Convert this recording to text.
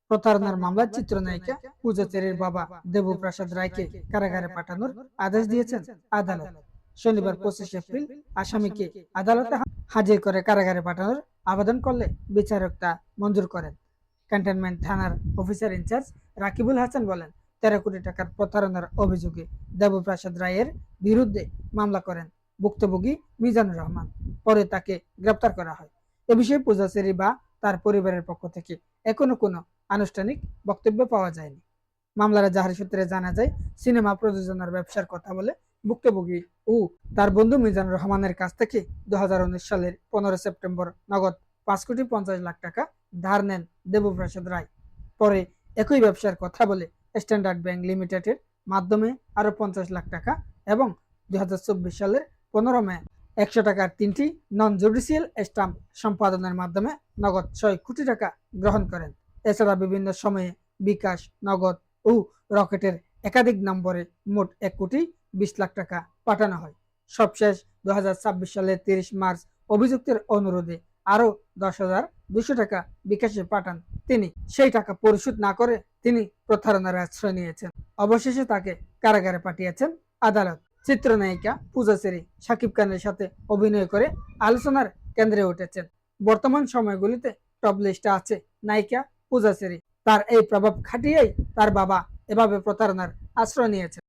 প্রতারণার মামলার চিত্রনায়িকা পূজা চেরির বাবা দেবপ্রসাদ রায়কে কারাগারে পাঠানোর আদেশ দিয়েছেন আদালত। শনিবার 25 এপ্রিল আসামিকে আদালতে হাজির করে কারাগারে পাঠানোর আবেদন করলে বিচারক তা মঞ্জুর করেন। ক্যান্টনমেন্ট থানার অফিসার ইনচার্জ রাকিবুল হাসান বলেন, 13 কোটি টাকার প্রতারণার অভিযোগে দেবপ্রসাদ রায়ের বিরুদ্ধে মামলা করেন ভুক্তভোগী মিজানুর রহমান। পরে তাকে গ্রেপ্তার করা হয়। এ বিষয়ে পূজা চেরি বা তার পরিবারের পক্ষ থেকে এখনো কোনো আনুষ্ঠানিক বক্তব্য পাওয়া যায়নি। মামলার এজাহার সূত্রে জানা যায়, সিনেমা প্রযোজনার ব্যবসার কথা বলে ভুক্তভোগী ও তার বন্ধু মিজানুর রহমানের কাছ থেকে 2019 সালের 15 সেপ্টেম্বর নগদ 5,50,00,000 টাকা ধার নেন দেবপ্রসাদ রায়। পরে একই ব্যবসার কথা বলে স্ট্যান্ডার্ড ব্যাংক লিমিটেডের মাধ্যমে আরো 50 লাখ টাকা এবং 2024 সালের 15 মে 100 টাকার 3টি নন জুডিশিয়াল স্টাম্প সম্পাদনের মাধ্যমে নগদ 6 কোটি টাকা গ্রহণ করেন। এছাড়া বিভিন্ন সময়ে বিকাশ, নগদ ও রকেটের একাধিক নম্বরে মোট 1,20,00,000 টাকা পাঠানো হয়। সবশেষ 2026 সালের 30 মার্চ অভিযুক্তের অনুরোধে আরো 10,200 টাকা বিকাশে পাঠান তিনি। সেই টাকা পরিশোধ না করে তিনি প্রতারণার আশ্রয় নিয়েছেন। অবশেষে তাকে কারাগারে পাঠিয়েছেন আদালত। চিত্রনায়িকা পূজা চেরি শাকিব খানের সাথে অভিনয় করে আলোচনার কেন্দ্রে উঠেছেন। বর্তমান সময়গুলিতে টপ লিস্টে আছে নায়িকা পূজা চেরি। তার এই প্রভাব খাটিয়েই তার বাবা এভাবে প্রতারণার আশ্রয় নিয়েছেন।